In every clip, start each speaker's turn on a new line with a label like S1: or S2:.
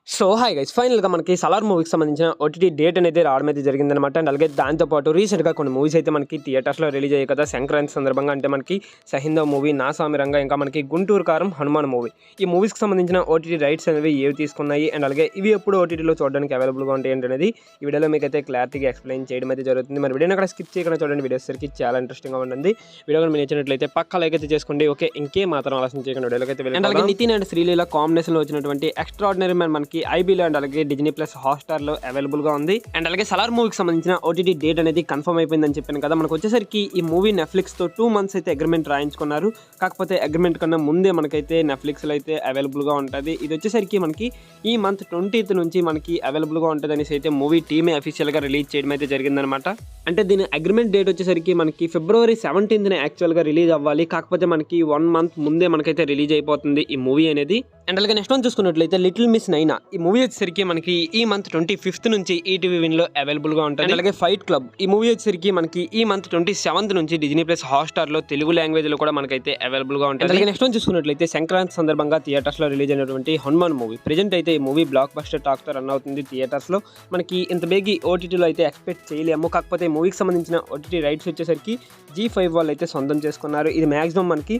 S1: So hi guys ఫైనల్‌గా మనకి 'సలార్' మూవీకి సంబంధించిన ఓటీటీ డేట్ అనేది రావడం అయితే జరిగిందనమాట. అండ్ అలాగే దాంతో పాటు రీసెంట్‌గా కొన్ని మూవీస్ అయితే మనకి థియేటర్స్‌లో రిలీజ్ అయ్యాయి కదా! సంక్రాంతి సందర్భంగా అంటే మనకి 'సహిందవ్' మూవీ, 'నా సామి రంగా' ఇంకా మనకి 'గుంటూరు కారం', 'హనుమాన్' మూవీ. ఈ మూవీస్‌కి సంబంధించిన ఓటీటీ రైట్స్ అనేవి ఏవి తీసుకున్నాయి అండ్ అలాగే ఇవి ఎప్పుడు ఓటీటీలో చూడడానికి అవైలబుల్‌గా ఉంటాయి ఏంటనేది ఈ వీడియోలో మీకైతే క్లారిటీగా ఎక్స్‌ప్లెయిన్ చేయడం అయితే జరుగుతుంది. మరి వీడియోని అక్కడ స్కిప్ చేయకుండా చూడండి. వీడియో వచ్చేసరికి చాలా ఇంట్రెస్టింగ్‌గా ఉంటుంది. వీడియో కనుక మీకు నచ్చినట్లయితే పక్కా లైక్ అయితే చేసుకోండి. ఓకే, ఇంకేం మాత్రం ఆలస్యం చేయకుండా వీడియోలోకి అయితే వెళ్ళిపోదాం. అండ్ అలాగే నితిన్ అండ్ శ్రీలీల కాంబినేషన్‌లో వచ్చినటువంటి 'ఎక్స్ట్రార్డినరీ మ్యాన్' మనకి ఐబీలో అండ్ అలాగే డిజ్నీ ప్లస్ హాట్‌స్టార్‌లో అవైలబుల్‌గా ఉంది. అండ్ అలాగే 'సలార్' మూవీకి సంబంధించిన ఓటీటీ డేట్ అనేది కన్ఫర్మ్ అయిపోయిందని చెప్పాను కదా! మనకు వచ్చేసరికి ఈ మూవీ నెట్‌ఫ్లిక్స్‌తో 2 మంత్స్ అయితే అగ్రీమెంట్ రాయించుకున్నారు. కాకపోతే అగ్రీమెంట్ కన్నా ముందే మనకైతే నెట్‌ఫ్లిక్స్‌లో అయితే అవైలబుల్‌గా ఉంటది. ఇది వచ్చేసరికి మనకి ఈ మంత్ 20th నుంచి మనకి అవైలబుల్‌గా ఉంటదనేసి అయితే మూవీ టీమే అఫీషియల్‌గా రిలీజ్ చేయడం అయితే జరిగిందనమాట. అంటే దీని అగ్రీమెంట్ డేట్ వచ్చేసరికి మనకి ఫిబ్రవరి 17th యాక్చువల్‌గా రిలీజ్ అవ్వాలి. కాకపోతే మనకి 1 మంత్ ముందే మనకైతే రిలీజ్ అయిపోతుంది ఈ మూవీ అనేది. అండ్ అలాగే నెక్స్ట్ వన్ చూసుకున్నట్లయితే 'లిటిల్ మిస్ నైనా' ఈ మూవీ వచ్చేసరికి మనకి ఈ మంత్ 25th నుంచి ఈటీవీ విన్‌లో అవైలబుల్‌గా ఉంటుంది. అండ్ అలాగే 'ఫైట్ క్లబ్' ఈ మూవీ వచ్చేసరికి మనకి ఈ మంత్ 27th నుంచి డిజ్నీ ప్లస్ హాట్‌స్టార్‌లో తెలుగు లాంగ్వేజ్‌లో కూడా మనకైతే అవైలబుల్‌గా ఉంటుంది. అలాగే నెక్స్ట్ వన్ చూసుకున్నట్లయితే సంక్రాంతి సందర్భంగా థియేటర్స్‌లో రిలీజ్ అయినటువంటి 'హనుమాన్' మూవీ. ప్రెజెంట్ అయితే ఈ మూవీ బ్లాక్ బస్టర్ టాక్‌తో రన్ అవుతుంది థియేటర్స్‌లో. మనకి ఇంత బేగి ఓటీటీలో అయితే ఎక్స్పెక్ట్ చేయలేము. కాకపోతే ఈ మూవీకి సంబంధించిన ఓటీటీ రైట్స్ వచ్చేసరికి జీ5 వాళ్ళు అయితే సొంతం చేసుకున్నారు. ఇది మాక్సిమం మనకి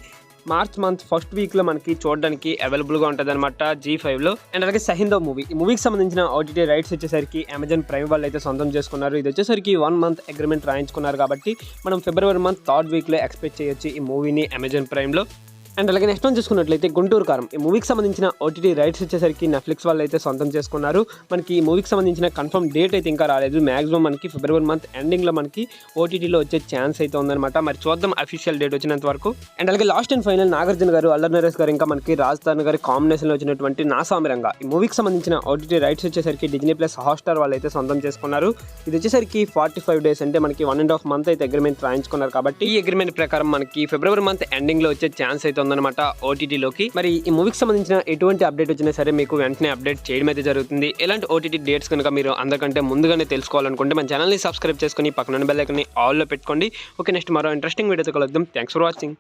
S1: మార్చ్ మంత్ ఫస్ట్ వీక్లో మనకి చూడడానికి అవైలబుల్గా ఉంటుంది అనమాట జీ5లో. అండ్ అలాగే 'సహిందవ్' మూవీ ఈ మూవీకి సంబంధించిన ఓటీటీ రైట్స్ వచ్చేసరికి అమెజాన్ ప్రైమ్ వాళ్ళు అయితే సొంతం చేసుకున్నారు. ఇది వచ్చేసరికి 1 మంత్ అగ్రిమెంట్ రాయించుకున్నారు కాబట్టి మనం ఫిబ్రవరి మంత్ 3rd వీక్లో ఎక్స్పెక్ట్ చేయొచ్చు ఈ మూవీని అమెజాన్ ప్రైమ్లో. అండ్ అలాగే నెక్స్ట్ వన్ చూసుకున్నట్లయితే 'గుంటూరు కారం' ఈ మూవీకి సంబంధించిన ఓటీటీ రైట్స్ వచ్చేసరికి నెట్‌ఫ్లిక్స్ వాళ్ళు అయితే సొంతం చేసుకున్నారు. మనకి ఈ మూవీకి సంబంధించిన కన్ఫర్మ్ డేట్ అయితే ఇంకా రాలేదు. మాక్సిమం మనకి ఫిబ్రవరి మంత్ ఎండింగ్లో మనకి ఓటీటీలో వచ్చే ఛాన్స్ అయితే ఉందన్నమాట. మరి చూద్దాం అఫీషియల్ డేట్ వచ్చినంత వరకు. అండ్ అలాగే లాస్ట్ అండ్ ఫైనల్ నాగార్జున గారు, అల్లరి నరేష్ గారు ఇంకా మనకి రాజధాని గారి కాంబినేషన్లో వచ్చినటువంటి 'నా సామి రంగా' ఈ మూవీకి సంబంధించిన ఓటీటీ రైట్స్ వచ్చేసరికి డిజ్నీ ప్లస్ హాట్‌స్టార్ వాళ్ళు అయితే సొంతం చేసుకున్నారు. ఇది వచ్చేసరికి 45 డేస్ అంటే మనకి 1.5 మంత్ అయితే అగ్రిమెంట్ రాయించుకున్నారు కాబట్టి ఈ అగ్రిమెంట్ ప్రకారం మనకి ఫిబ్రవరి మంత్ ఎండింగ్లో వచ్చే ఛాన్స్ అయితే ఉందన్నమాట ఓటీటీలోకి. మరి ఈ మూవీకి సంబంధించిన ఎటువంటి అప్డేట్ వచ్చినా సరే మీకు వెంటనే అప్డేట్ చేయడం అయితే జరుగుతుంది. ఎలాంటి ఓటీటీ డేట్స్ కనుక మీరు అందరికంటే ముందుగానే తెలుసుకోవాలనుకుంటే మన ఛానల్ని సబ్స్క్రైబ్ చేసుకుని పక్కన బెల్ ఐకాన్ని ఆల్లో పెట్టుకోండి. ఓకే, నెక్స్ట్ మరో ఇంట్రెస్టింగ్ వీడియోతో కలుద్దాం. Thanks for watching.